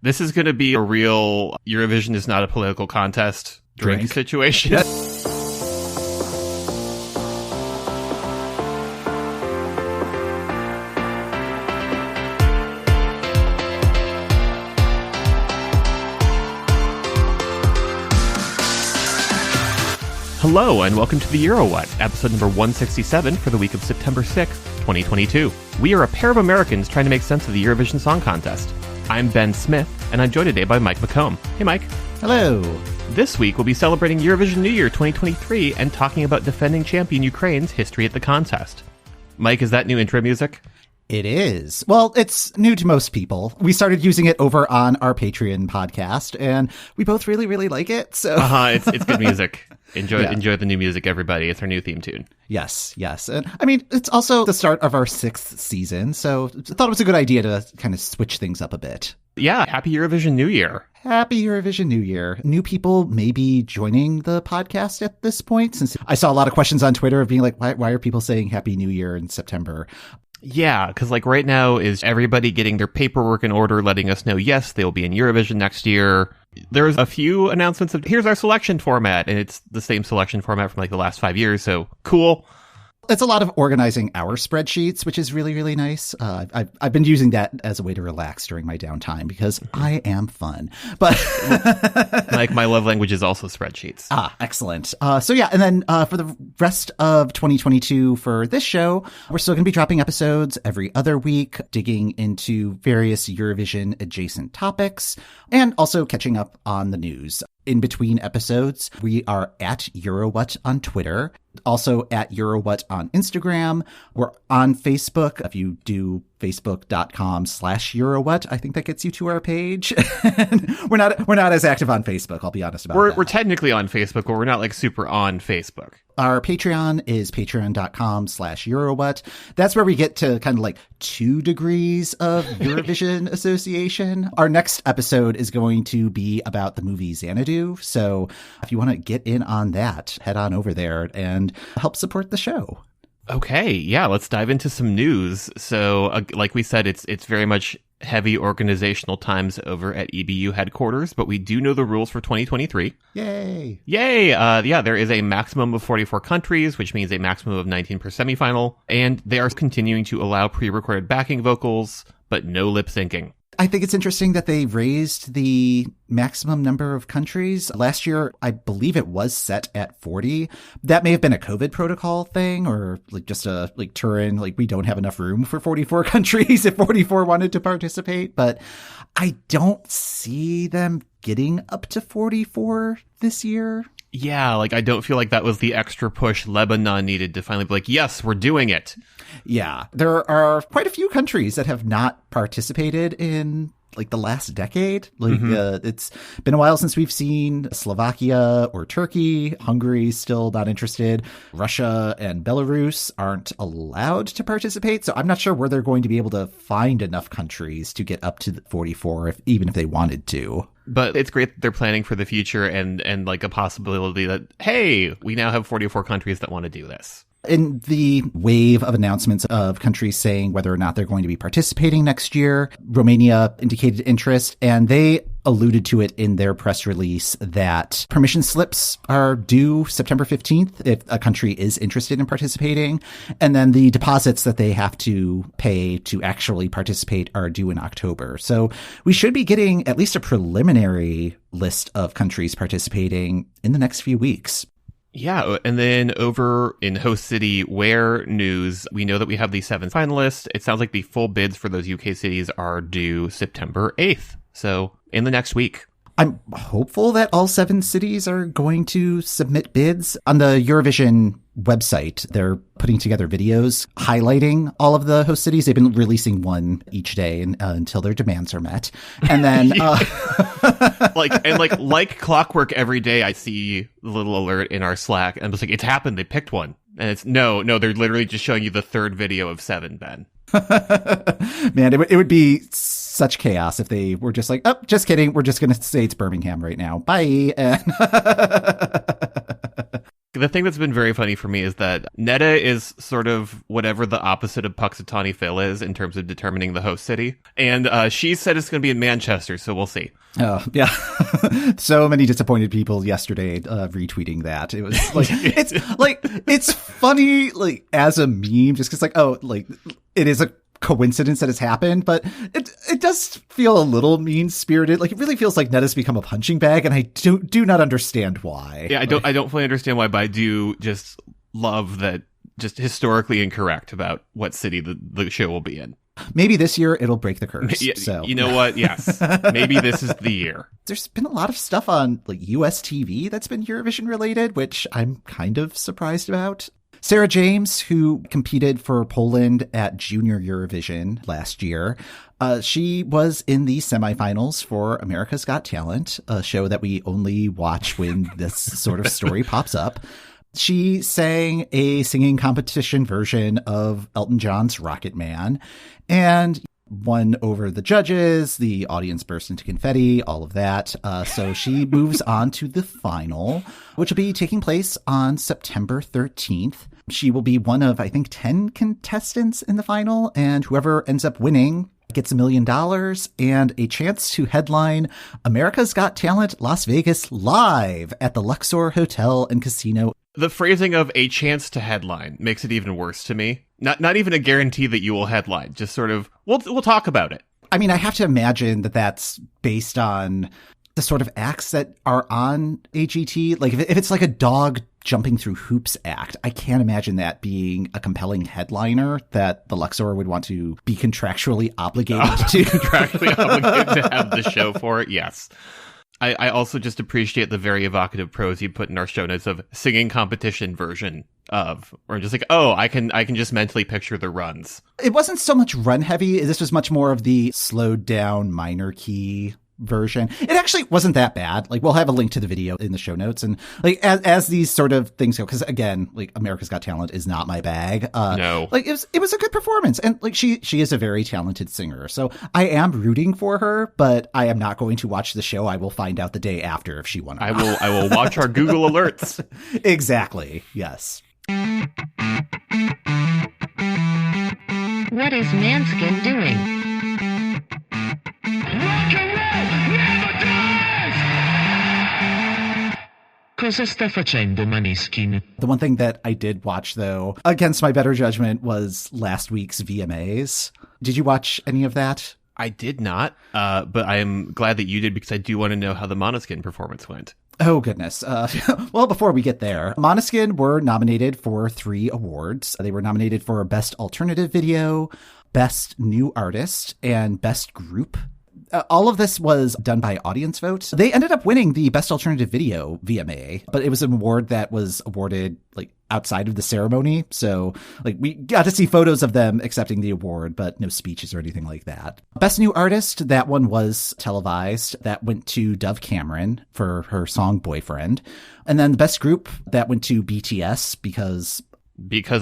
This is going to be a real Eurovision is not a political contest drink situation. Yep. Hello, and welcome to the Euro What, episode number 167 for the week of September 6th, 2022. We are a pair of Americans trying to make sense of the Eurovision Song Contest. I'm Ben Smith, and I'm joined today by Mike McComb. Hey, Mike. Hello. This week, we'll be celebrating Eurovision New Year 2023 and talking about defending champion Ukraine's history at the contest. Mike, is that new intro music? It is. Well, it's new to most people. We started using it over on our Patreon podcast, and we both really, really like it. So, it's good music. Enjoy the new music, everybody. It's our new theme tune. Yes. And I mean, it's also the start of our 6th season, so I thought it was a good idea to kind of switch things up a bit. Yeah, happy Eurovision New Year. Happy Eurovision New Year. New people may be joining the podcast at this point, since I saw a lot of questions on Twitter of being like, why are people saying Happy New Year in September? Yeah, because right now is everybody getting their paperwork in order, letting us know, yes, they'll be in Eurovision next year. There's a few announcements of, here's our selection format, and it's the same selection format from the last 5 years, so cool. It's a lot of organizing our spreadsheets, which is really, really nice. I've been using that as a way to relax during my downtime because I am fun. But my love language is also spreadsheets. Excellent. And then for the rest of 2022 for this show, we're still going to be dropping episodes every other week, digging into various Eurovision adjacent topics, and also catching up on the news. In between episodes, we are at EuroWhat on Twitter, also at EuroWhat on Instagram. We're on Facebook. If you do facebook.com/EuroWhat, I think that gets you to our page. we're not as active on Facebook, I'll be honest about that. We're technically on Facebook, but we're not super on Facebook. Our Patreon is patreon.com/EuroWhat. That's where we get to kind of 2 degrees of Eurovision association. Our next episode is going to be about the movie Xanadu. So if you want to get in on that, head on over there and help support the show. Okay, yeah, let's dive into some news. So, like we said, it's very much heavy organizational times over at EBU headquarters, but we do know the rules for 2023. Yay! There is a maximum of 44 countries, which means a maximum of 19 per semifinal, and they are continuing to allow pre-recorded backing vocals, but no lip syncing. I think it's interesting that they raised the maximum number of countries. Last year, I believe it was set at 40. That may have been a COVID protocol thing or just a Turin, we don't have enough room for 44 countries if 44 wanted to participate. But I don't see them getting up to 44 this year. Yeah, I don't feel like that was the extra push Lebanon needed to finally be yes, we're doing it. Yeah, there are quite a few countries that have not participated in the last decade. It's been a while since we've seen Slovakia or Turkey. Hungary's still not interested. Russia and Belarus aren't allowed to participate. So I'm not sure where they're going to be able to find enough countries to get up to 44, even if they wanted to. But it's great that they're planning for the future and a possibility that, hey, we now have 44 countries that want to do this. In the wave of announcements of countries saying whether or not they're going to be participating next year, Romania indicated interest, and they alluded to it in their press release that permission slips are due September 15th if a country is interested in participating. And then the deposits that they have to pay to actually participate are due in October. So we should be getting at least a preliminary list of countries participating in the next few weeks. Yeah, and then over in host city Where news, we know that we have the 7 finalists. It sounds like the full bids for those UK cities are due September 8th. So in the next week. I'm hopeful that all 7 cities are going to submit bids. On the Eurovision website, they're putting together videos highlighting all of the host cities. They've been releasing one each day until their demands are met. And then like clockwork every day I see the little alert in our Slack and I'm just it's happened. They picked one. And it's no, they're literally just showing you the 3rd video of 7, Ben. Man, it would be such chaos if they were just oh, just kidding. We're just going to say it's Birmingham right now. Bye. And the thing that's been very funny for me is that Netta is sort of whatever the opposite of Puxatawny Phil is in terms of determining the host city. And she said it's going to be in Manchester, so we'll see. Oh, yeah. So many disappointed people yesterday retweeting that. It was it's funny, like, as a meme, just because, like, oh, like, it is a coincidence that it's happened, but it does feel a little mean-spirited. Like, it really feels like Netta's become a punching bag, and I do not understand why. Yeah, I don't fully understand why, but I do just love that, just historically incorrect about what city the show will be in. Maybe this year it'll break the curse. So you know what? Yes. Maybe this is the year. There's been a lot of stuff on, like, US TV that's been Eurovision related, which I'm kind of surprised about. Sarah James, who competed for Poland at Junior Eurovision last year, she was in the semifinals for America's Got Talent, a show that we only watch when this sort of story pops up. She sang a singing competition version of Elton John's Rocket Man and won over the judges. The audience burst into confetti, all of that. So she moves on to the final, which will be taking place on September 13th. She will be one of, I think, 10 contestants in the final, and whoever ends up winning gets $1 million and a chance to headline America's Got Talent Las Vegas live at the Luxor Hotel and Casino. The phrasing of a chance to headline makes it even worse to me. Not even a guarantee that you will headline, just sort of, we'll talk about it. I mean, I have to imagine that that's based on the sort of acts that are on AGT. Like, if it's like a dog jumping through hoops act, I can't imagine that being a compelling headliner that the Luxor would want to be contractually obligated to. Contractually obligated to have the show for it, yes. I also just appreciate the very evocative prose you put in our show notes of singing competition version of, or just like, oh, I can just mentally picture the runs. It wasn't so much run heavy. This was much more of the slowed down minor key version. It actually wasn't that bad. Like, we'll have a link to the video in the show notes. And, like, as these sort of things go, because again, like, America's Got Talent is not my bag. No. Like, it was a good performance. And, like, she is a very talented singer. So I am rooting for her, but I am not going to watch the show. I will find out the day after if she won or not. I will watch our Google alerts. Exactly. Yes. What is Måneskin doing? Cosa sta facendo Måneskin? The one thing that I did watch, though, against my better judgment, was last week's VMAs. Did you watch any of that? I did not, but I am glad that you did, because I do want to know how the Måneskin performance went. Oh, goodness. Well, before we get there, Måneskin were nominated for 3 awards. They were nominated for Best Alternative Video, Best New Artist, and Best Group. All of this was done by audience vote. They ended up winning the Best Alternative Video VMA, but it was an award that was awarded, like, outside of the ceremony. So, like, we got to see photos of them accepting the award, but no speeches or anything like that. Best New Artist, that one was televised. That went to Dove Cameron for her song Boyfriend. And then the Best Group, that went to BTS because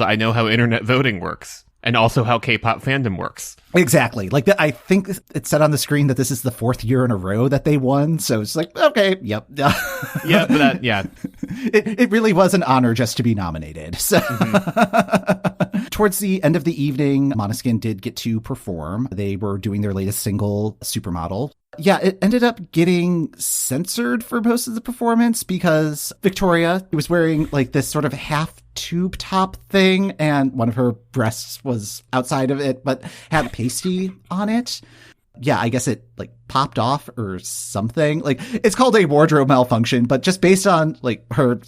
I know how internet voting works. And also how K-pop fandom works. Exactly. Like, I think it said on the screen that this is the 4th year in a row that they won. So it's like, okay, yep. Yeah, but that, yeah. It really was an honor just to be nominated. So towards the end of the evening, Måneskin did get to perform. They were doing their latest single, Supermodel. Yeah, it ended up getting censored for most of the performance because Victoria was wearing, like, this sort of half tube top thing, and one of her breasts was outside of it, but had pasty on it. Yeah, I guess it, like, popped off or something. Like, it's called a wardrobe malfunction, but just based on, like, her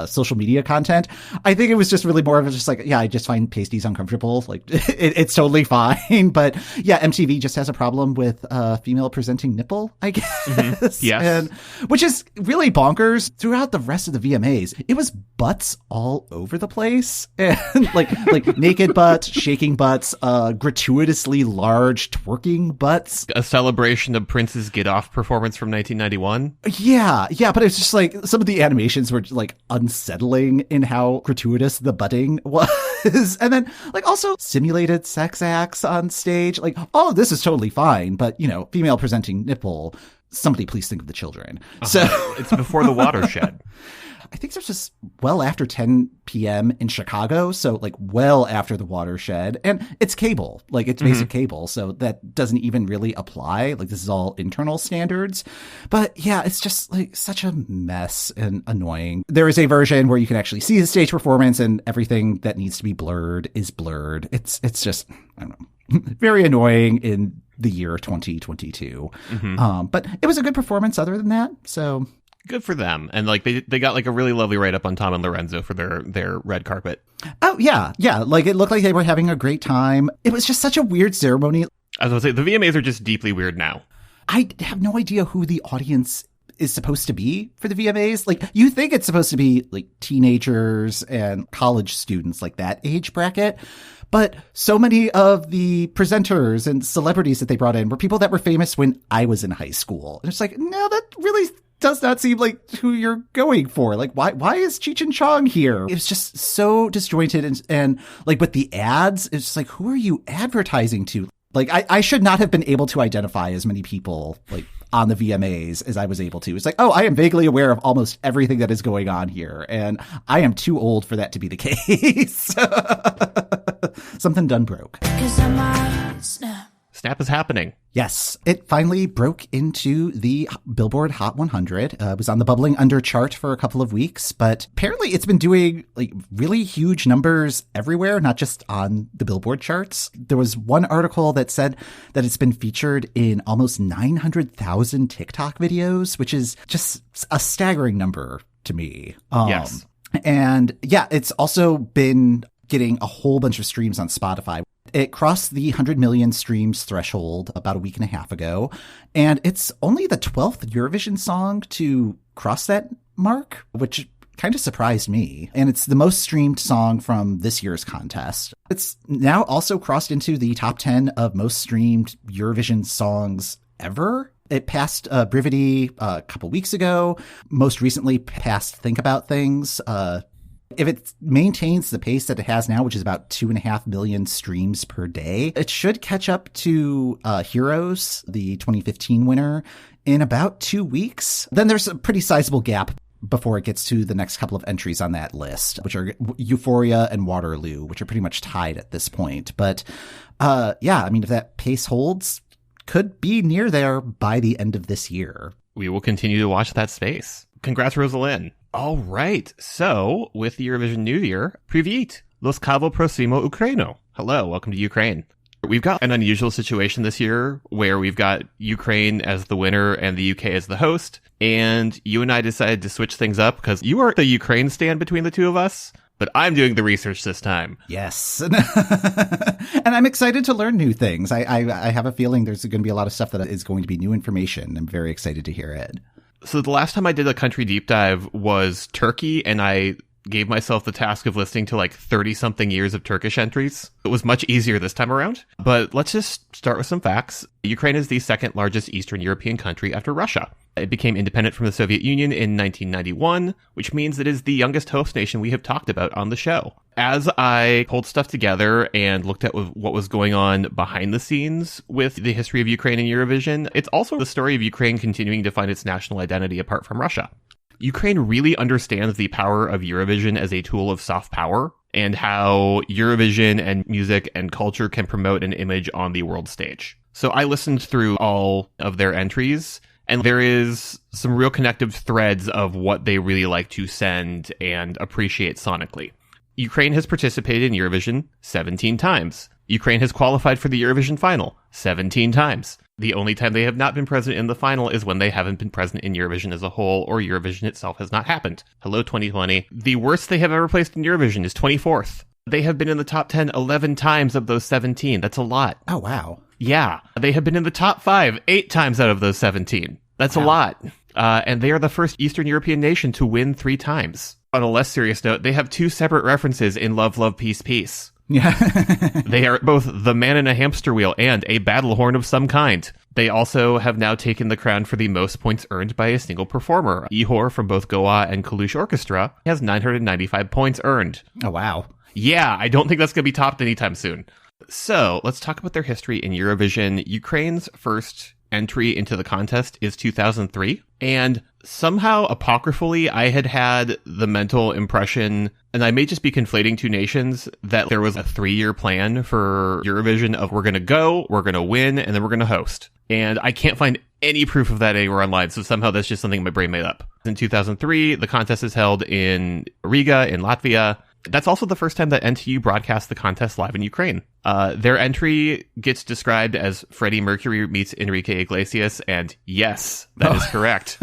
social media content, I think it was just really more of just like, yeah, I just find pasties uncomfortable. Like, it's totally fine. But yeah, MTV just has a problem with female presenting nipple, I guess. Mm-hmm. Yes. And, which is really bonkers. Throughout the rest of the VMAs, it was butts all over the place. And like naked butts, shaking butts, gratuitously large twerking butts. A celebration of Prince's Get Off performance from 1991. Yeah, but it's just like some of the animations were like unsettling in how gratuitous the butting was. And then like also simulated sex acts on stage. Like, oh, this is totally fine, but you know, female presenting nipple, somebody please think of the children. So it's before the watershed. I think there's just well after 10 p.m. in Chicago. So like well after the watershed, and it's cable, like it's basic cable. So that doesn't even really apply. Like this is all internal standards, but yeah, it's just like such a mess and annoying. There is a version where you can actually see the stage performance and everything that needs to be blurred is blurred. It's just, I don't know, very annoying in the year 2022. But it was a good performance other than that. So good for them. And like they got like a really lovely write-up on Tom and Lorenzo for their red carpet. Oh, yeah. Yeah. Like it looked like they were having a great time. It was just such a weird ceremony. I was going to say, the VMAs are just deeply weird now. I have no idea who the audience is supposed to be for the VMAs. Like you think it's supposed to be like teenagers and college students, like that age bracket. But so many of the presenters and celebrities that they brought in were people that were famous when I was in high school. And it's like, no, that really does not seem like who you're going for. Like, why is Cheech and Chong here? It was just so disjointed. And like with the ads, it's just like, who are you advertising to? Like, I should not have been able to identify as many people like on the VMAs as I was able to. It's like, oh, I am vaguely aware of almost everything that is going on here. And I am too old for that to be the case. Something done broke. Snap is happening. Yes, it finally broke into the Billboard Hot 100. It was on the Bubbling Under chart for a couple of weeks, but apparently it's been doing like really huge numbers everywhere, not just on the Billboard charts. There was one article that said that it's been featured in almost 900,000 TikTok videos, which is just a staggering number to me. Yes. And yeah, it's also been getting a whole bunch of streams on Spotify. It crossed the 100 million streams threshold about a week and a half ago, and it's only the 12th Eurovision song to cross that mark, which kind of surprised me. And it's the most streamed song from this year's contest. It's now also crossed into the top 10 of most streamed Eurovision songs ever. It passed Brividi a couple weeks ago, most recently passed Think About Things. If it maintains the pace that it has now, which is about 2.5 million streams per day, it should catch up to Heroes, the 2015 winner, in about 2 weeks. Then there's a pretty sizable gap before it gets to the next couple of entries on that list, which are Euphoria and Waterloo, which are pretty much tied at this point. But yeah, I mean, if that pace holds, could be near there by the end of this year. We will continue to watch that space. Congrats, Rosalind. All right. So, with the Eurovision New Year, Привет! Laskavo prosimo Ukraino. Hello, welcome to Ukraine. We've got an unusual situation this year where we've got Ukraine as the winner and the UK as the host. And you and I decided to switch things up because you are the Ukraine stand between the two of us, but I'm doing the research this time. Yes. And I'm excited to learn new things. I have a feeling there's going to be a lot of stuff that is going to be new information. I'm very excited to hear it. So the last time I did a country deep dive was Turkey, and I gave myself the task of listening to like 30-something years of Turkish entries. It was much easier this time around. But let's just start with some facts. Ukraine is the second largest Eastern European country after Russia. It became independent from the Soviet Union in 1991, which means it is the youngest host nation we have talked about on the show. As I pulled stuff together and looked at what was going on behind the scenes with the history of Ukraine and Eurovision, it's also the story of Ukraine continuing to find its national identity apart from Russia. Ukraine really understands the power of Eurovision as a tool of soft power and how Eurovision and music and culture can promote an image on the world stage. So I listened through all of their entries, and there is some real connective threads of what they really like to send and appreciate sonically. Ukraine has participated in Eurovision 17 times. Ukraine has qualified for the Eurovision final 17 times. The only time they have not been present in the final is when they haven't been present in Eurovision as a whole, or Eurovision itself has not happened. Hello, 2020. The worst they have ever placed in Eurovision is 24th. They have been in the top 10 11 times of those 17. That's a lot. Oh, wow. Yeah. They have been in the top 5 8 times out of those 17. That's a lot. And they are the first Eastern European nation to win 3 times. On a less serious note, they have 2 separate references in Love, Love, Peace, Peace. Yeah. They are both the man in a hamster wheel and a battle horn of some kind. They also have now taken the crown for the most points earned by a single performer. Ihor from both Goa and Kalush Orchestra has 995 points earned. Oh, wow. Yeah, I don't think that's going to be topped anytime soon. So let's talk about their history in Eurovision. Ukraine's first entry into the contest is 2003. And somehow, apocryphally, I had the mental impression, and I may just be conflating two nations, that there was a 3-year plan for Eurovision of we're going to go, we're going to win, and then we're going to host. And I can't find any proof of that anywhere online, so somehow that's just something my brain made up. In 2003, the contest is held in Riga, in Latvia. That's also the first time that NTU broadcast the contest live in Ukraine. Their entry gets described as Freddie Mercury meets Enrique Iglesias, and yes, that is correct.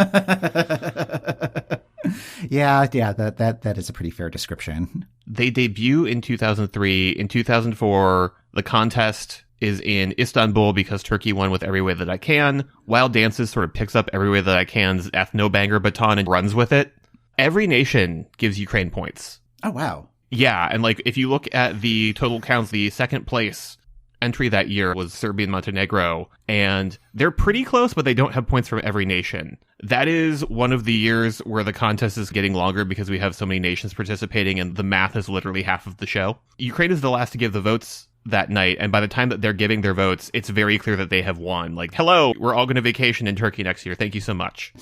Yeah, that is a pretty fair description. They debut in 2003. In 2004, the contest is in Istanbul because Turkey won with Every Way That I Can. Wild Dances sort of picks up Every Way That I Can's ethno-banger baton and runs with it. Every nation gives Ukraine points. Oh, wow. Yeah, and like if you look at the total counts, the second place entry that year was Serbia and Montenegro, and they're pretty close, but they don't have points from every nation. That is one of the years where the contest is getting longer because we have so many nations participating, and the math is literally half of the show. Ukraine is the last to give the votes that night, and by the time that they're giving their votes, it's very clear that they have won. Like, hello, we're all going to vacation in Turkey next year. Thank you so much.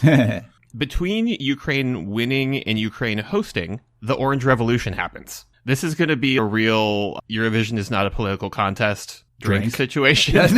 Between Ukraine winning and Ukraine hosting, the Orange Revolution happens. This is going to be a real Eurovision is not a political contest drink situation.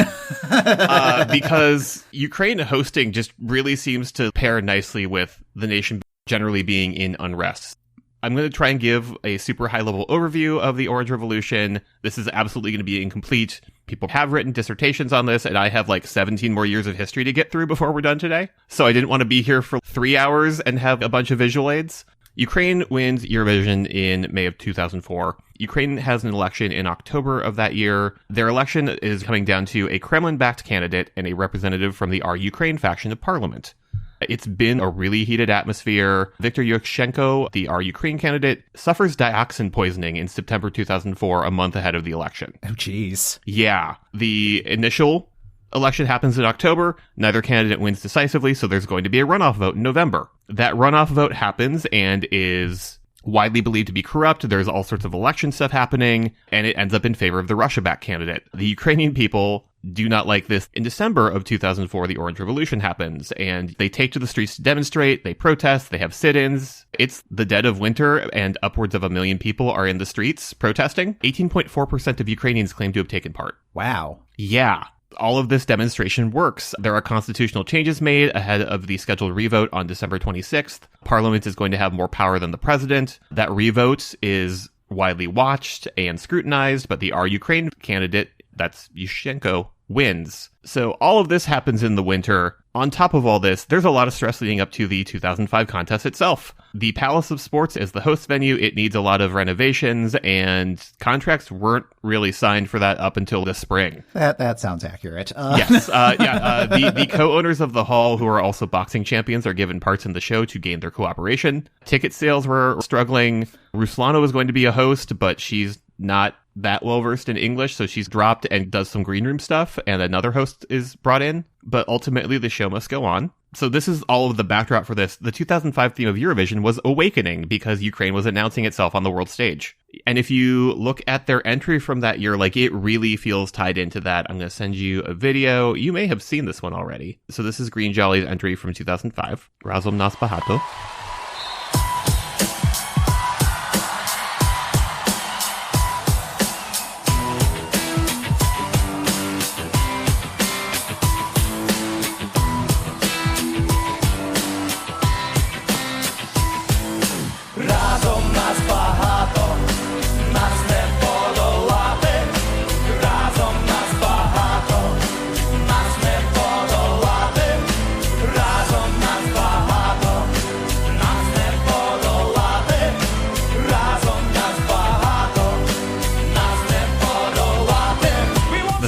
Because Ukraine hosting just really seems to pair nicely with the nation generally being in unrest. I'm going to try and give a super high-level overview of the Orange Revolution. This is absolutely going to be incomplete. People have written dissertations on this, and I have like 17 more years of history to get through before we're done today. So I didn't want to be here for 3 hours and have a bunch of visual aids. Ukraine wins Eurovision in May of 2004. Ukraine has an election in October of that year. Their election is coming down to a Kremlin-backed candidate and a representative from the Our Ukraine faction of parliament. It's been a really heated atmosphere. Viktor Yushchenko, the Our Ukraine candidate, suffers dioxin poisoning in September 2004, a month ahead of the election. Oh, geez. Yeah. The initial election happens in October. Neither candidate wins decisively, so there's going to be a runoff vote in November. That runoff vote happens and is widely believed to be corrupt. There's all sorts of election stuff happening, and it ends up in favor of the Russia-backed candidate. The Ukrainian people do not like this. In December of 2004, the Orange Revolution happens, and they take to the streets to demonstrate, they protest, they have sit-ins. It's the dead of winter, and upwards of 1 million people are in the streets protesting. 18.4% of Ukrainians claim to have taken part. Wow. Yeah. All of this demonstration works. There are constitutional changes made ahead of the scheduled revote on December 26th. Parliament is going to have more power than the president. That revote is widely watched and scrutinized, but the Our Ukraine candidate, that's Yushchenko, wins. So all of this happens in the winter. On top of all this, there's a lot of stress leading up to the 2005 contest itself. The Palace of Sports is the host venue. It needs a lot of renovations, and contracts weren't really signed for that up until the spring. That sounds accurate. Yes. The co-owners of the hall, who are also boxing champions, are given parts in the show to gain their cooperation. Ticket sales were struggling. Ruslana was going to be a host, but she's not that well versed in English, so she's dropped and does some green room stuff, and another host is brought in. But ultimately, the show must go on. So this is all of the backdrop for this. The 2005 theme of Eurovision was Awakening, because Ukraine was announcing itself on the world stage. And if you look at their entry from that year, like, it really feels tied into that. I'm going to send you a video. You may have seen this one already. So this is Greenjolly's entry from 2005. Razom nas Bahato.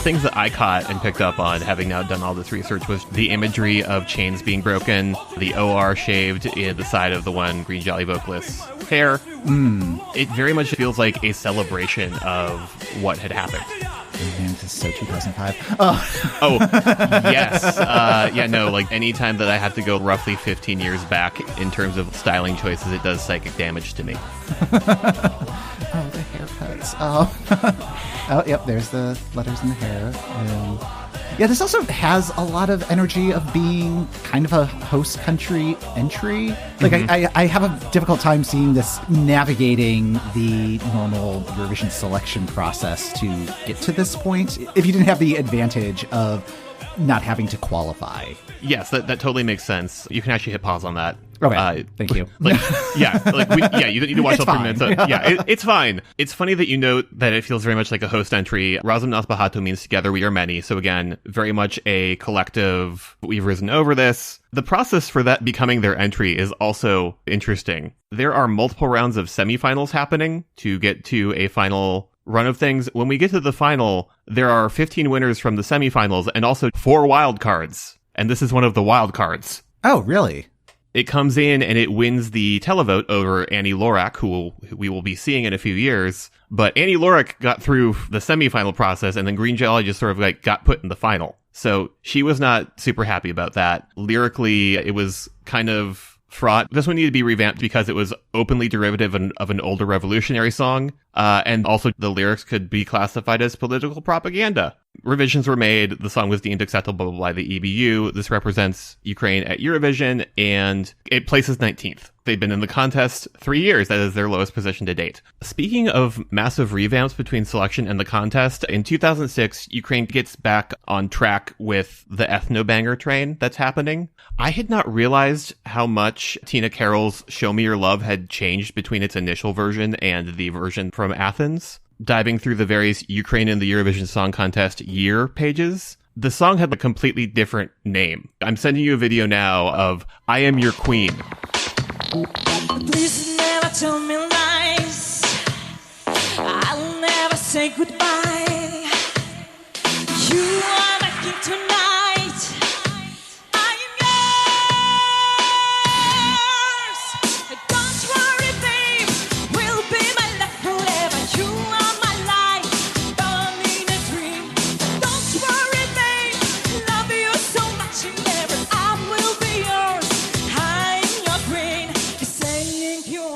Things that I caught and picked up on, having now done all this research, was the imagery of chains being broken, the OR shaved in the side of the one Greenjolly vocalist's hair. It very much feels like a celebration of what had happened. Man, this is so 2005. Oh, yes. Like anytime that I have to go roughly 15 years back in terms of styling choices, it does psychic damage to me. Oh, the haircuts. Oh, yep, there's the letters in the hair. Yeah, this also has a lot of energy of being kind of a host country entry. Like, I have a difficult time seeing this navigating the normal Eurovision selection process to get to this point if you didn't have the advantage of not having to qualify. Yes, that totally makes sense. You can actually hit pause on that. Okay, thank you. You don't need to watch all 3 minutes. It's fine. It's funny that you note that it feels very much like a host entry. Razom nas Bahato means together we are many. So again, very much a collective, we've risen over this. The process for that becoming their entry is also interesting. There are multiple rounds of semifinals happening to get to a final run of things. When we get to the final, there are 15 winners from the semifinals and also 4 wild cards. And this is one of the wild cards. Oh, really? It comes in and it wins the televote over Annie Lorak, who we will be seeing in a few years. But Annie Lorak got through the semifinal process, and then Greenjolly just sort of like got put in the final. So she was not super happy about that. Lyrically, it was kind of fraught. This one needed to be revamped because it was openly derivative of an older revolutionary song. And also the lyrics could be classified as political propaganda. Revisions were made. The song was deemed acceptable by the EBU. This represents Ukraine at Eurovision, and it places 19th. They've been in the contest 3 years. That is their lowest position to date. Speaking of massive revamps between selection and the contest, in 2006, Ukraine gets back on track with the ethno-banger train that's happening. I had not realized how much Tina Karol's Show Me Your Love had changed between its initial version and the version from Athens. Diving through the various Ukraine and the Eurovision Song Contest year pages, the song had a completely different name. I'm sending you a video now of I Am Your Queen. Please never tell me lies. I'll never say goodbye. You are my king tonight. I am yours. Don't worry, babe. We'll be my life forever. You are my light, burning a dream. Don't worry, babe. Love you so much and never I will be yours. I'm your queen.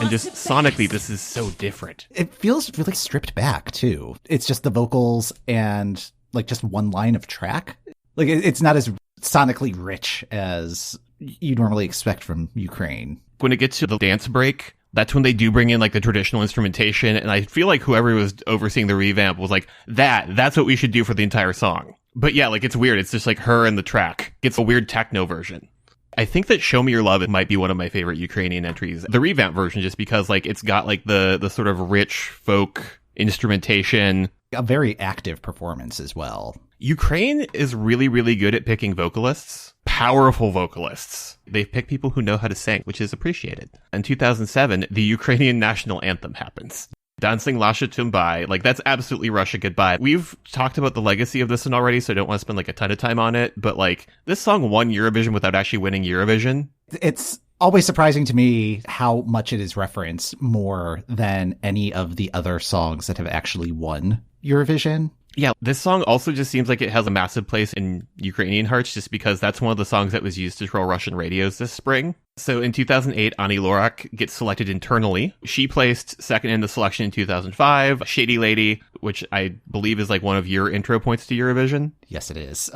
And just sonically, this is so different. It feels really stripped back, too. It's just the vocals and, like, just one line of track. Like, it's not as sonically rich as you normally expect from Ukraine. When it gets to the dance break, that's when they do bring in, like, the traditional instrumentation. And I feel like whoever was overseeing the revamp was like, that's what we should do for the entire song. But yeah, like, it's weird. It's just, like, her and the track. It's a weird techno version. I think that Show Me Your Love, it might be one of my favorite Ukrainian entries. The revamp version, just because like it's got like the sort of rich folk instrumentation. A very active performance as well. Ukraine is really, really good at picking vocalists. Powerful vocalists. They pick people who know how to sing, which is appreciated. In 2007, the Ukrainian national anthem happens. Dancing Lasha Tumbai, like that's absolutely Russia goodbye. We've talked about the legacy of this one already, so I don't want to spend like a ton of time on it, but like this song won Eurovision without actually winning Eurovision. It's always surprising to me how much it is referenced more than any of the other songs that have actually won Eurovision. Yeah, this song also just seems like it has a massive place in Ukrainian hearts just because that's one of the songs that was used to troll Russian radios this spring. So in 2008, Annie Lorak gets selected internally. She placed second in the selection in 2005. Shady Lady, which I believe is like one of your intro points to Eurovision. Yes, it is.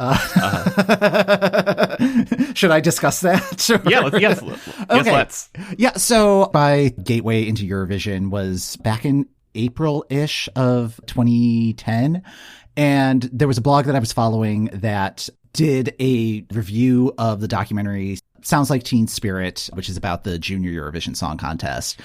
Should I discuss that? Sure. Yeah, yes, let's. Yeah, so my gateway into Eurovision was back in April-ish of 2010. And there was a blog that I was following that did a review of the documentary Sounds Like Teen Spirit, which is about the Junior Eurovision Song Contest.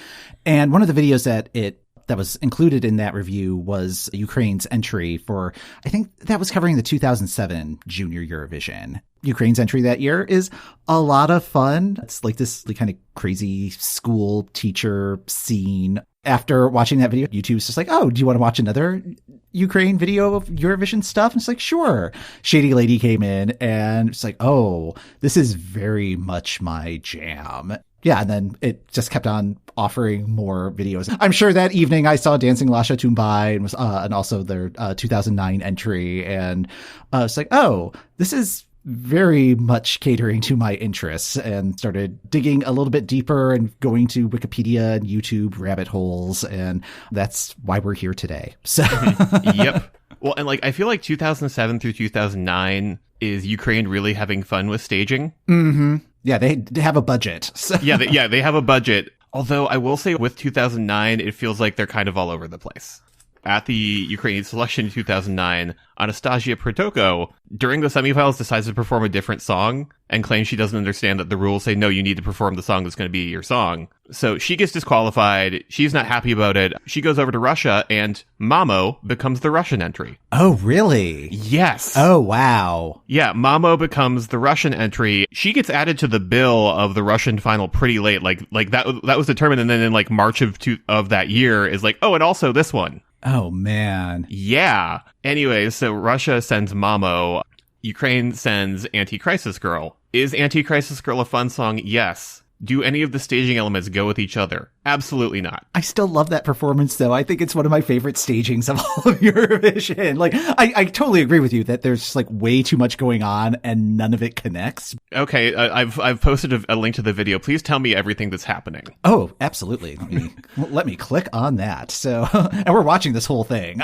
And one of the videos that was included in that review was Ukraine's entry for, I think that was covering the 2007 Junior Eurovision. Ukraine's entry that year is a lot of fun. It's like this kind of crazy school teacher scene. After watching that video, YouTube's just like, oh, do you want to watch another Ukraine video of Eurovision stuff? And it's like, sure. Shady Lady came in and it's like, oh, this is very much my jam. Yeah, and then it just kept on offering more videos. I'm sure that evening I saw Dancing Lasha Tumbai and also their 2009 entry. And it's like, oh, this is very much catering to my interests, and started digging a little bit deeper and going to Wikipedia and YouTube rabbit holes. And that's why we're here today. So, Yep. Well, and like I feel like 2007 through 2009 is Ukraine really having fun with staging. Mm-hmm. Yeah, they have a budget. So. They have a budget. Although I will say with 2009, it feels like they're kind of all over the place. At the Ukrainian selection in 2009, Anastasia Protoko, during the semifinals, decides to perform a different song and claims she doesn't understand that the rules say, no, you need to perform the song that's going to be your song. So she gets disqualified. She's not happy about it. She goes over to Russia, and Mamo becomes the Russian entry. Oh, really? Yes. Oh, wow. Yeah, Mamo becomes the Russian entry. She gets added to the bill of the Russian final pretty late. Like that was determined, and then in like March of that year is like, oh, and also this one. Oh, man. Yeah. Anyway, so Russia sends Mamo. Ukraine sends Anti-Crisis Girl. Is Anti-Crisis Girl a fun song? Yes. Do any of the staging elements go with each other? Absolutely not. I still love that performance, though. I think it's one of my favorite stagings of all of Eurovision. Like, I totally agree with you that there's just, like, way too much going on and none of it connects. Okay, I've posted a link to the video. Please tell me everything that's happening. Oh, absolutely. Let me click on that. So, and we're watching this whole thing.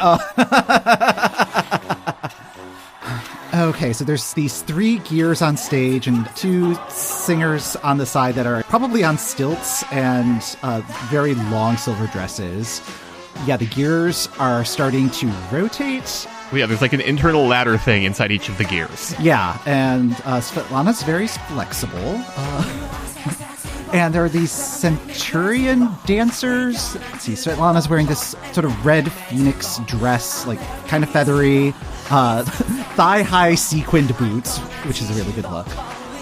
Okay, so there's these 3 gears on stage and 2 singers on the side that are probably on stilts and very long silver dresses. Yeah, the gears are starting to rotate. Well, yeah, there's like an internal ladder thing inside each of the gears. Yeah, and Svetlana's very flexible. And there are these Centurion dancers. Let's see, Svetlana's wearing this sort of red phoenix dress, like kind of feathery, thigh-high sequined boots, which is a really good look.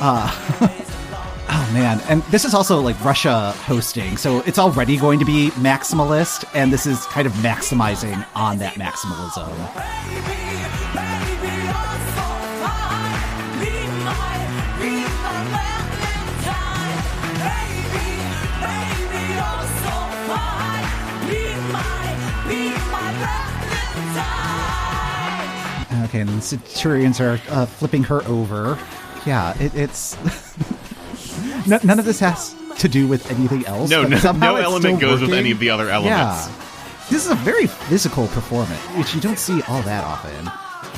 Oh, man. And this is also like Russia hosting, so it's already going to be maximalist, and this is kind of maximizing on that maximalism. Okay, and the Centurions are flipping her over. Yeah, it's... None of this has to do with anything else. No element goes with any of the other elements. Yeah. This is a very physical performance, which you don't see all that often.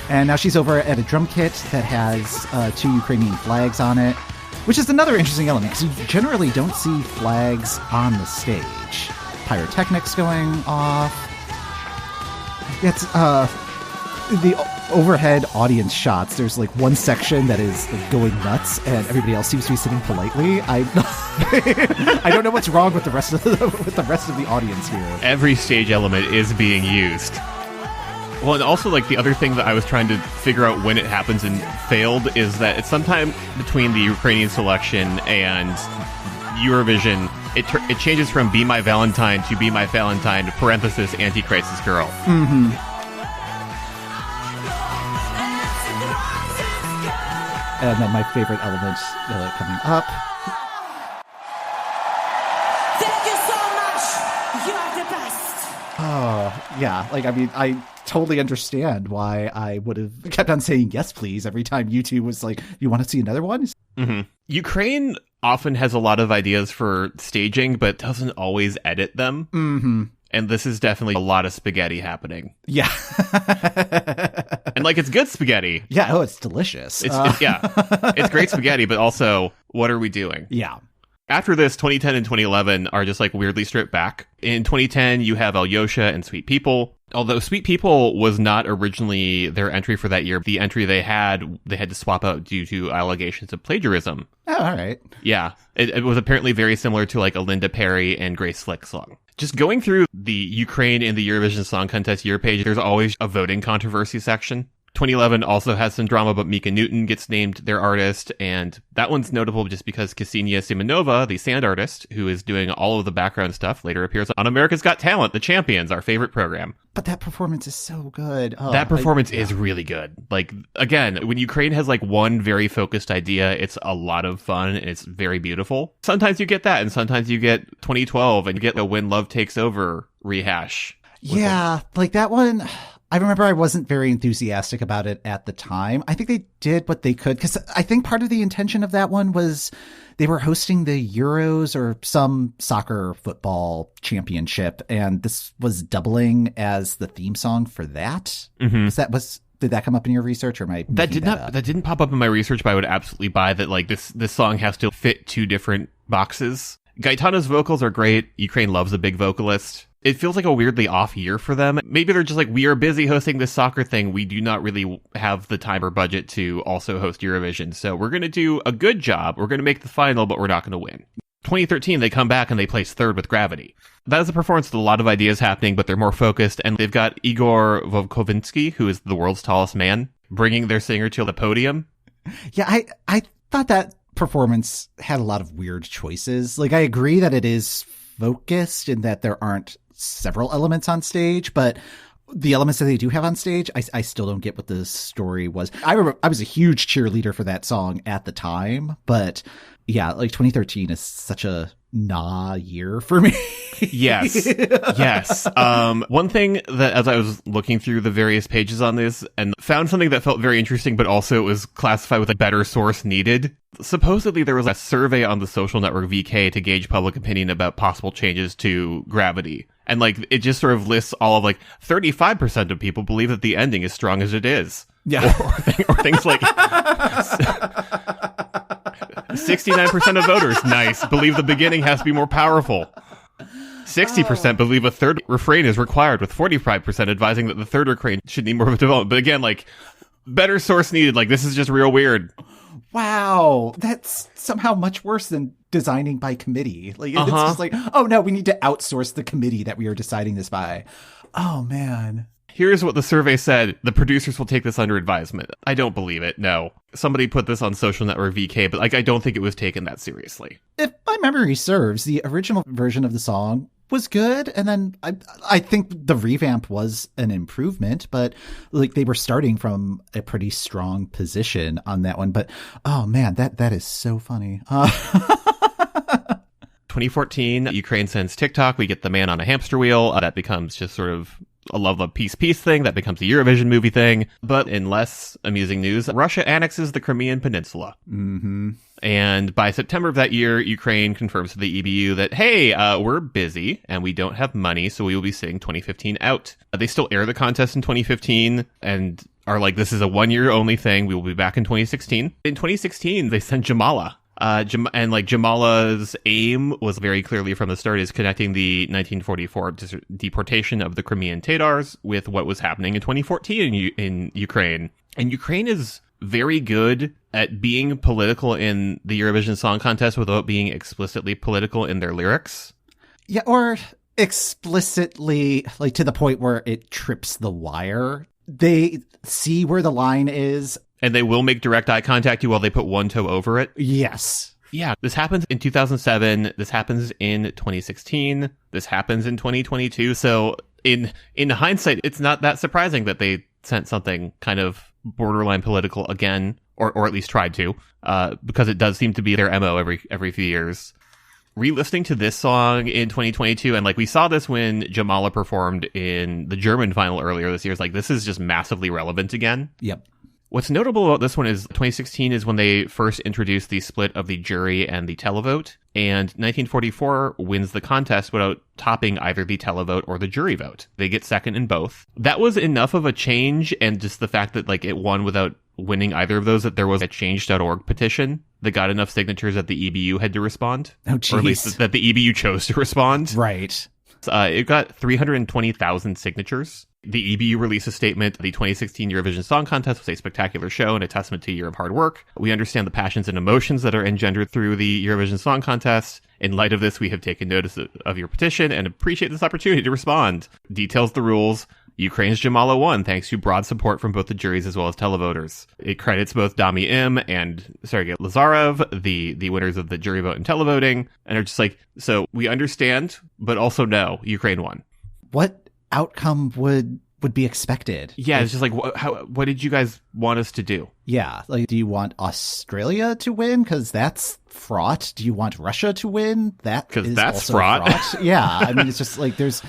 And now she's over at a drum kit that has 2 Ukrainian flags on it, which is another interesting element, because you generally don't see flags on the stage. Pyrotechnics going off. It's the overhead audience shots. There's like one section that is like going nuts, and everybody else seems to be sitting politely. I don't know what's wrong with the rest of the audience here. Every stage element is being used. Well, and also like the other thing that I was trying to figure out when it happens and failed is that it's sometime between the Ukrainian selection and Eurovision. It changes from Be My Valentine to Be My Valentine, parenthesis, Anti-Crisis Girl. Mm-hmm. And then my favorite element coming up. Thank you so much. You are the best. Oh, yeah. Like, I mean, I totally understand why I would have kept on saying yes, please, every time YouTube was like, you want to see another one? Mm-hmm. Ukraine often has a lot of ideas for staging, but doesn't always edit them. Mm-hmm. And this is definitely a lot of spaghetti happening. Yeah. And like, it's good spaghetti. Yeah. Oh, it's delicious. It's great spaghetti, but also, what are we doing? Yeah. After this, 2010 and 2011 are just like weirdly stripped back. In 2010, you have Alyosha and Sweet People. Although Sweet People was not originally their entry for that year, the entry they had to swap out due to allegations of plagiarism. Oh, all right. Yeah. It was apparently very similar to like a Linda Perry and Grace Slick song. Just going through the Ukraine in the Eurovision Song Contest year page, there's always a voting controversy section. 2011 also has some drama, but Mika Newton gets named their artist, and that one's notable just because Ksenia Simonova, the sand artist, who is doing all of the background stuff, later appears on America's Got Talent, The Champions, our favorite program. But that performance is so good. Oh, that performance is really good. Like, again, when Ukraine has like one very focused idea, it's a lot of fun and it's very beautiful. Sometimes you get that, and sometimes you get 2012 and you get a When Love Takes Over rehash. Yeah, like that one... I remember I wasn't very enthusiastic about it at the time. I think they did what they could, because I think part of the intention of that one was they were hosting the Euros or some soccer football championship, and this was doubling as the theme song for that. Mm-hmm. Did that come up in your research, or am I making that up? That didn't pop up in my research, but I would absolutely buy that. Like this song has to fit two different boxes. Gaetano's vocals are great. Ukraine loves a big vocalist. It feels like a weirdly off year for them. Maybe they're just like, we are busy hosting this soccer thing. We do not really have the time or budget to also host Eurovision. So we're going to do a good job. We're going to make the final, but we're not going to win. 2013, they come back and they place third with Gravity. That is a performance with a lot of ideas happening, but they're more focused. And they've got Igor Vovkovinsky, who is the world's tallest man, bringing their singer to the podium. Yeah, I thought that performance had a lot of weird choices. Like, I agree that it is focused and that there aren't several elements on stage, but the elements that they do have on stage, I still don't get what the story was. I remember I was a huge cheerleader for that song at the time, but yeah, like 2013 is such a year for me. Yes. Yes. One thing that, as I was looking through the various pages on this and found something that felt very interesting, but also it was classified with a better source needed. Supposedly there was a survey on the social network VK to gauge public opinion about possible changes to Gravity. And like, it just sort of lists all of like 35% of people believe that the ending is strong as it is. Yeah. Or things like 69% of voters, nice, believe the beginning has to be more powerful. 60% believe a third refrain is required, with 45% advising that the third refrain should need more of a development. But again, like, better source needed. Like, this is just real weird. Wow. That's somehow much worse than designing by committee. Like, it's just like, oh no, we need to outsource the committee that we are deciding this by. Oh man. Here's what the survey said. The producers will take this under advisement. I don't believe it. No. Somebody put this on Social Network VK, but like, I don't think it was taken that seriously. If my memory serves, the original version of the song was good, and then I think the revamp was an improvement, but like, they were starting from a pretty strong position on that one. But oh man, that is so funny. 2014, Ukraine sends TikTok. We get the man on a hamster wheel. That becomes just sort of a love peace thing. That becomes a Eurovision movie thing. But in less amusing news, Russia annexes the Crimean Peninsula. Mm-hmm. And by September of that year, Ukraine confirms to the EBU that, hey, we're busy and we don't have money, so we will be sitting 2015 out. They still air the contest in 2015 and are like, this is a one-year only thing. We will be back in 2016. In 2016, they sent Jamala. And like, Jamala's aim was very clearly from the start is connecting the 1944 deportation of the Crimean Tatars with what was happening in 2014 in Ukraine. And Ukraine is very good at being political in the Eurovision Song Contest without being explicitly political in their lyrics. Yeah, or explicitly, like, to the point where it trips the wire. They see where the line is. And they will make direct eye contact you while they put one toe over it. Yes. Yeah, this happens in 2007. This happens in 2016. This happens in 2022. So in hindsight, it's not that surprising that they sent something kind of borderline political again, or at least tried to, because it does seem to be their MO every few years. Re-listening to this song in 2022, and like, we saw this when Jamala performed in the German final earlier this year. It's like, this is just massively relevant again. Yep. What's notable about this one is 2016 is when they first introduced the split of the jury and the televote, and 1944 wins the contest without topping either the televote or the jury vote. They get second in both. That was enough of a change, and just the fact that like, it won without winning either of those, that there was a change.org petition that got enough signatures that the EBU had to respond. Oh, geez. Or at least that the EBU chose to respond. Right. It got 320,000 signatures. The EBU released a statement. The 2016 Eurovision Song Contest was a spectacular show and a testament to a year of hard work. We understand the passions and emotions that are engendered through the Eurovision Song Contest. In light of this, we have taken notice of your petition and appreciate this opportunity to respond. Details the rules. Ukraine's Jamala won thanks to broad support from both the juries as well as televoters. It credits both Dami Im and Sergei Lazarev, the winners of the jury vote and televoting, and are just like, so we understand, but also no, Ukraine won. What outcome would be expected? Yeah, it's just like, what did you guys want us to do? Yeah, like, do you want Australia to win? Because that's fraught. Do you want Russia to win? Because that's fraught. Yeah, I mean, it's just like, there's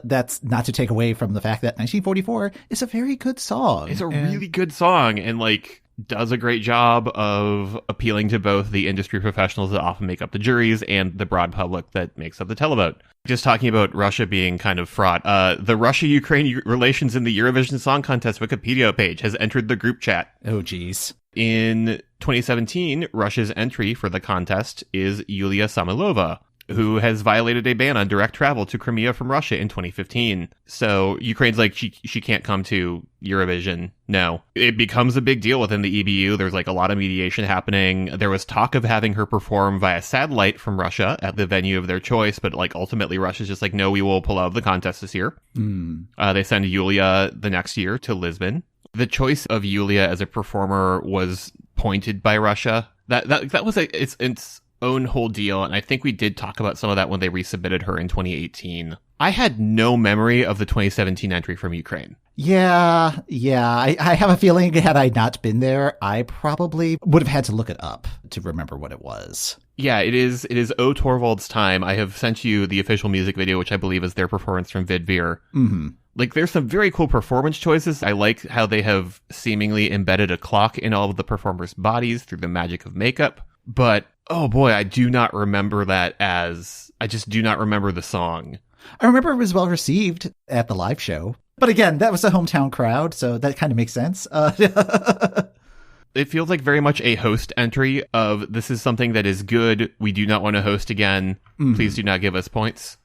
That's not to take away from the fact that 1944 is a very good song. It's a really good song, and like does a great job of appealing to both the industry professionals that often make up the juries and the broad public that makes up the televote. Just talking about Russia being kind of fraught, the Russia-Ukraine relations in the Eurovision Song Contest Wikipedia page has entered the group chat. Oh, geez. In 2017, Russia's entry for the contest is Yulia Samilova, who has violated a ban on direct travel to Crimea from Russia in 2015. So Ukraine's like, she can't come to Eurovision. No. It becomes a big deal within the EBU. There's like a lot of mediation happening. There was talk of having her perform via satellite from Russia at the venue of their choice, but like ultimately Russia's just like, no, we will pull out of the contest this year. They send Yulia the next year to Lisbon. The choice of Yulia as a performer was pointed by Russia. That was its own whole deal, and I think we did talk about some of that when they resubmitted her in 2018. I had no memory of the 2017 entry from Ukraine. Yeah. I have a feeling had I not been there, I probably would have had to look it up to remember what it was. Yeah, it is O Torvald's Time. I have sent you the official music video, which I believe is their performance from Vidvir. Mm-hmm. Like, there's some very cool performance choices. I like how they have seemingly embedded a clock in all of the performers' bodies through the magic of makeup. But, oh boy, I do not remember I just do not remember the song. I remember it was well received at the live show. But again, that was a hometown crowd, so that kind of makes sense. It feels like very much a host entry of, this is something that is good, we do not want to host again, please do not give us points.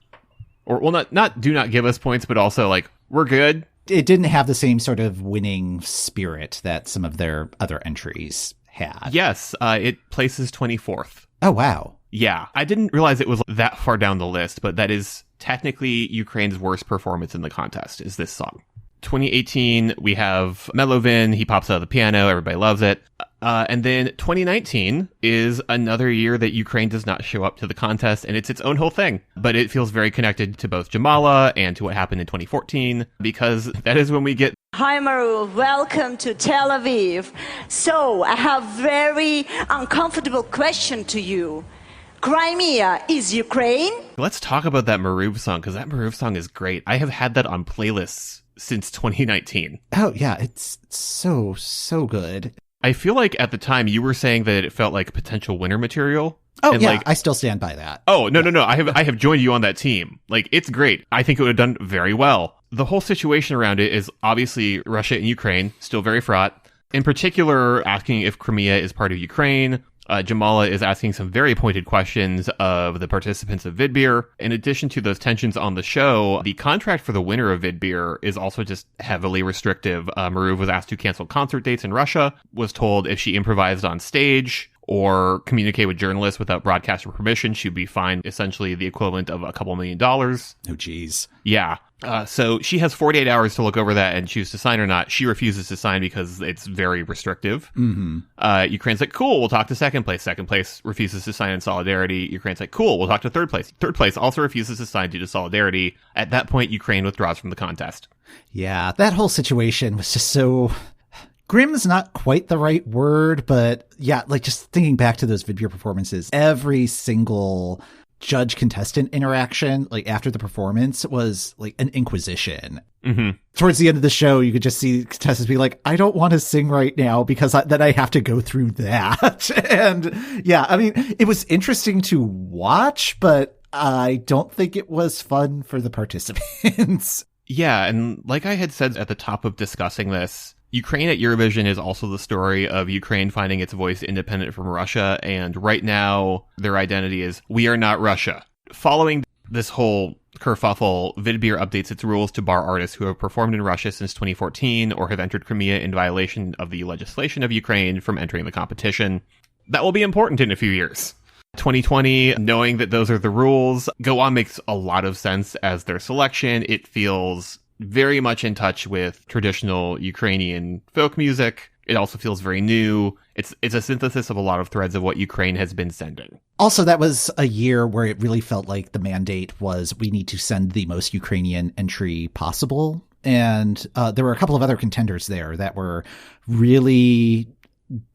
Or, well, not do not give us points, but also like, we're good. It didn't have the same sort of winning spirit that some of their other entries had. Yes, it places 24th. Oh, wow. Yeah, I didn't realize it was that far down the list, but that is technically Ukraine's worst performance in the contest, is this song. 2018, we have Melovin, he pops out of the piano, everybody loves it. And then 2019 is another year that Ukraine does not show up to the contest, and it's its own whole thing. But it feels very connected to both Jamala and to what happened in 2014, because that is when we get... Hi Maru, welcome to Tel Aviv. So, I have very uncomfortable question to you. Crimea is Ukraine? Let's talk about that Maruv song, because that Maruv song is great. I have had that on playlists since 2019. Oh, yeah, it's so good. I feel like at the time you were saying that it felt like potential winner material. Oh, and yeah, like, I still stand by that. Oh, no. I have joined you on that team. Like, it's great. I think it would have done very well. The whole situation around it is obviously Russia and Ukraine, still very fraught. In particular, asking if Crimea is part of Ukraine. Jamala is asking some very pointed questions of the participants of Vidbir. In addition to those tensions on the show, the contract for the winner of Vidbir is also just heavily restrictive. Maruv was asked to cancel concert dates in Russia, was told if she improvised on stage or communicate with journalists without broadcaster permission, she'd be fined essentially the equivalent of a couple $1 million. Oh, geez. Yeah. So she has 48 hours to look over that and choose to sign or not. She refuses to sign because it's very restrictive. Mm-hmm. Ukraine's like, cool, we'll talk to second place. Second place refuses to sign in solidarity. Ukraine's like, cool, we'll talk to third place. Third place also refuses to sign due to solidarity. At that point, Ukraine withdraws from the contest. Yeah, that whole situation was just so... Grim is not quite the right word, but yeah, like just thinking back to those Vidbir performances, every single judge contestant interaction, like after the performance, was like an inquisition. Mm-hmm. Towards the end of the show, you could just see contestants be like, I don't want to sing right now because then I have to go through that. And yeah, I mean, it was interesting to watch, but I don't think it was fun for the participants. Yeah, and like I had said at the top of discussing this, Ukraine at Eurovision is also the story of Ukraine finding its voice independent from Russia, and right now their identity is, we are not Russia. Following this whole kerfuffle, Vidbir updates its rules to bar artists who have performed in Russia since 2014 or have entered Crimea in violation of the legislation of Ukraine from entering the competition. That will be important in a few years. 2020, knowing that those are the rules, Go On makes a lot of sense as their selection. It feels very much in touch with traditional Ukrainian folk music. It also feels very new. It's a synthesis of a lot of threads of what Ukraine has been sending. Also, that was a year where it really felt like the mandate was we need to send the most Ukrainian entry possible. And there were a couple of other contenders there that were really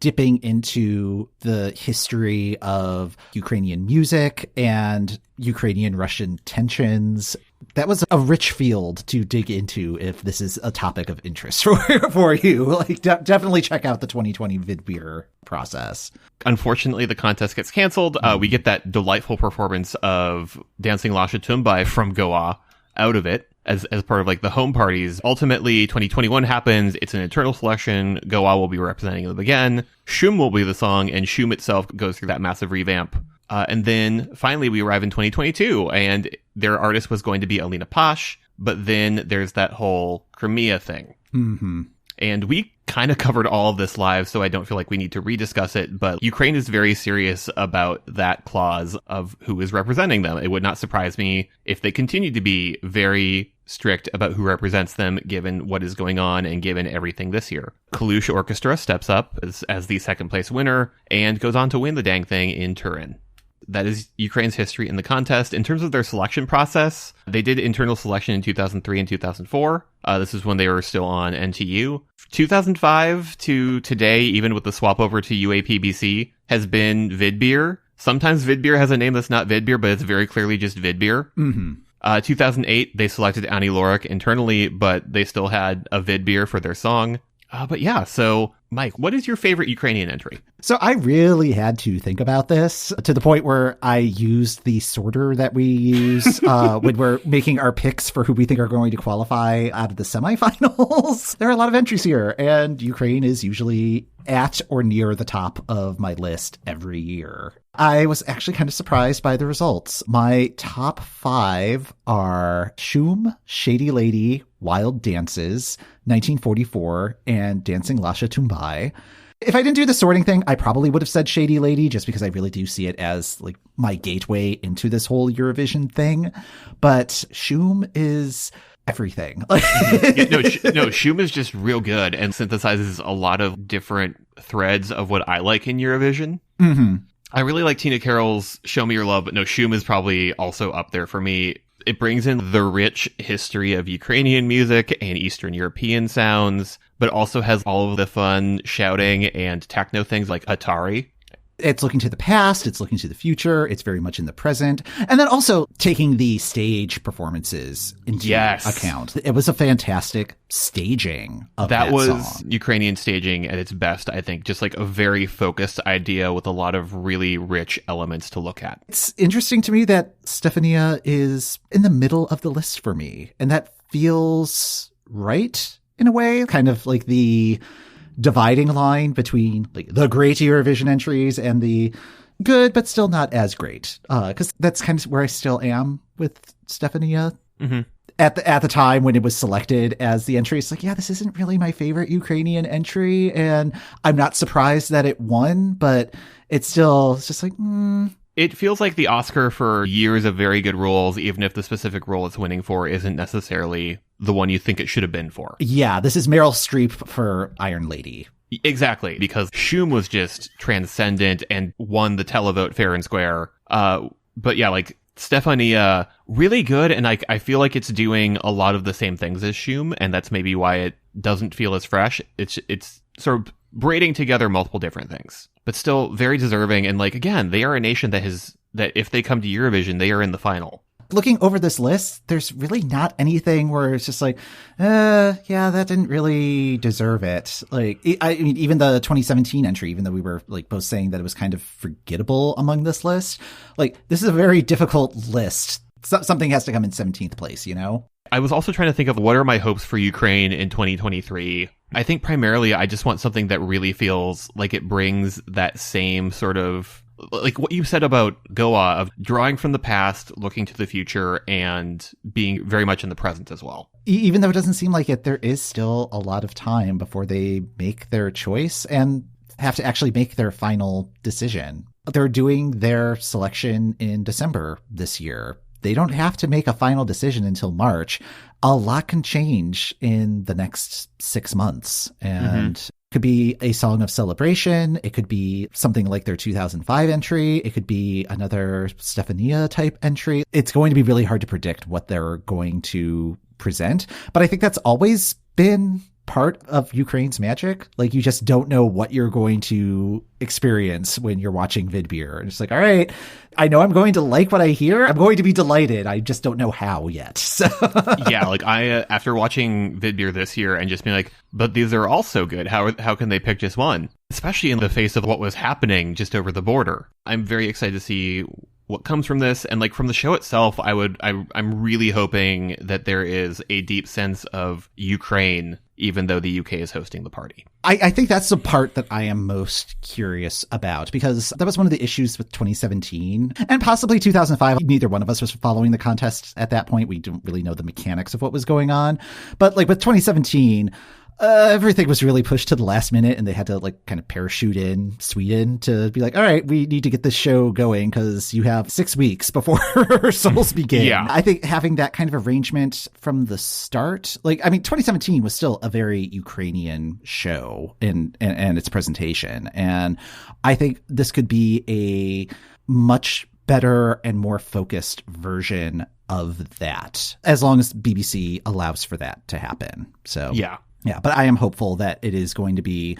dipping into the history of Ukrainian music and Ukrainian-Russian tensions. That was a rich field to dig into if this is a topic of interest for you. Like, definitely check out the 2020 Vidbeer process. Unfortunately, the contest gets canceled. We get that delightful performance of Dancing Lasha Tumbai from Goa out of it as part of like the home parties. Ultimately, 2021 happens. It's an internal selection. Goa will be representing them again. Shum will be the song, and Shum itself goes through that massive revamp. And then finally we arrive in 2022, and their artist was going to be Alina Pash, but then there's that whole Crimea thing. Mm-hmm. And we kind of covered all of this live, so I don't feel like we need to rediscuss it, but Ukraine is very serious about that clause of who is representing them. It would not surprise me if they continue to be very strict about who represents them, given what is going on and given everything this year. Kalush Orchestra steps up as the second place winner and goes on to win the dang thing in Turin. That is Ukraine's history in the contest. In terms of their selection process, they did internal selection in 2003 and 2004. This is when they were still on NTU. 2005 to today, even with the swap over to UAPBC, has been Vidbeer. Sometimes Vidbeer has a name that's not Vidbeer, but it's very clearly just Vidbeer. Mm-hmm. 2008, they selected Annie Lorik internally, but they still had a Vidbeer for their song. But yeah, so Mike, what is your favorite Ukrainian entry? So I really had to think about this to the point where I used the sorter that we use when we're making our picks for who we think are going to qualify out of the semifinals. There are a lot of entries here, and Ukraine is usually at or near the top of my list every year. I was actually kind of surprised by the results. My top 5 are Shum, Shady Lady, Wild Dances, 1944, and Dancing Lasha Tumbai. If I didn't do the sorting thing, I probably would have said Shady Lady, just because I really do see it as like my gateway into this whole Eurovision thing. But Shum is everything. No, Shum is just real good and synthesizes a lot of different threads of what I like in Eurovision. Mm-hmm. I really like Tina Karol's Show Me Your Love, but no, Shum is probably also up there for me. It brings in the rich history of Ukrainian music and Eastern European sounds, but also has all of the fun shouting and techno things like Atari. It's looking to the past, it's looking to the future, it's very much in the present. And then also taking the stage performances into account. It was a fantastic staging of that was song. Ukrainian staging at its best, I think. Just like a very focused idea with a lot of really rich elements to look at. It's interesting to me that Stefania is in the middle of the list for me. And that feels right in a way, kind of like the dividing line between like the great Eurovision entries and the good but still not as great, because that's kind of where I still am with Stefania. Mm-hmm. At the time when it was selected as the entry. It's like, yeah, this isn't really my favorite Ukrainian entry, and I'm not surprised that it won, but it's just like It feels like the Oscar for years of very good roles, even if the specific role it's winning for isn't necessarily the one you think it should have been for. Yeah, this is Meryl Streep for Iron Lady. Exactly, because Shum was just transcendent and won the televote fair and square. But yeah, like Stefania, really good, and I feel like it's doing a lot of the same things as Shum, and that's maybe why it doesn't feel as fresh. It's sort of braiding together multiple different things, but still very deserving. And like, again, they are a nation that if they come to Eurovision, they are in the final. Looking over this list, there's really not anything where it's just like, yeah, that didn't really deserve it. Like, I mean, even the 2017 entry, even though we were like both saying that it was kind of forgettable among this list, like this is a very difficult list. Something has to come in 17th place, you know? I was also trying to think of what are my hopes for Ukraine in 2023. I think primarily I just want something that really feels like it brings that same sort of, like what you said about Goa, of drawing from the past, looking to the future, and being very much in the present as well. Even though it doesn't seem like it, there is still a lot of time before they make their choice and have to actually make their final decision. They're doing their selection in December this year. They don't have to make a final decision until March. A lot can change in the next 6 months, and it could be a song of celebration. It could be something like their 2005 entry. It could be another Stefania type entry. It's going to be really hard to predict what they're going to present, but I think that's always been part of Ukraine's magic. Like, you just don't know what you're going to experience when you're watching Vidbeer. And it's like, all right, I know I'm going to like what I hear. I'm going to be delighted. I just don't know how yet. So yeah, like I after watching Vidbeer this year and just being like, but these are all so good. How can they pick just one? Especially in the face of what was happening just over the border. I'm very excited to see what comes from this. And like from the show itself, I'm really hoping that there is a deep sense of Ukraine, even though the UK is hosting the party. I think that's the part that I am most curious about, because that was one of the issues with 2017 and possibly 2005. Neither one of us was following the contest at that point. We didn't really know the mechanics of what was going on. But like with 2017, everything was really pushed to the last minute, and they had to like kind of parachute in Sweden to be like, all right, we need to get this show going because you have 6 weeks before rehearsals begin. Yeah. I think having that kind of arrangement from the start, like, I mean, 2017 was still a very Ukrainian show in its presentation. And I think this could be a much better and more focused version of that, as long as BBC allows for that to happen. So yeah, but I am hopeful that it is going to be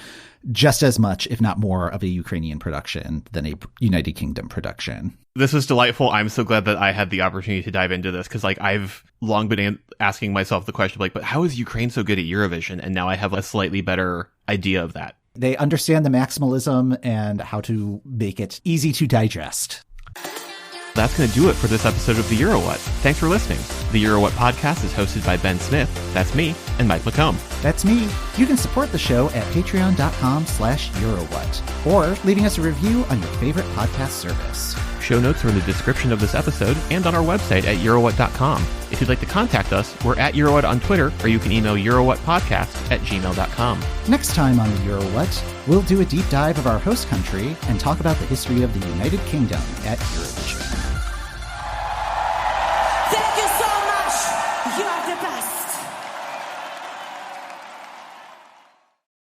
just as much, if not more, of a Ukrainian production than a United Kingdom production. This was delightful. I'm so glad that I had the opportunity to dive into this, because like I've long been asking myself the question, like, but how is Ukraine so good at Eurovision? And now I have a slightly better idea of that. They understand the maximalism and how to make it easy to digest. That's going to do it for this episode of The Euro What. Thanks for listening. The Euro What podcast is hosted by Ben Smith, that's me, and Mike McComb. That's me. You can support the show at patreon.com/EuroWhat, or leaving us a review on your favorite podcast service. Show notes are in the description of this episode and on our website at eurowhat.com. If you'd like to contact us, we're at Eurowhat on Twitter, or you can email eurowhatpodcast@gmail.com. Next time on The Euro What, we'll do a deep dive of our host country and talk about the history of the United Kingdom at Eurovision. Thank you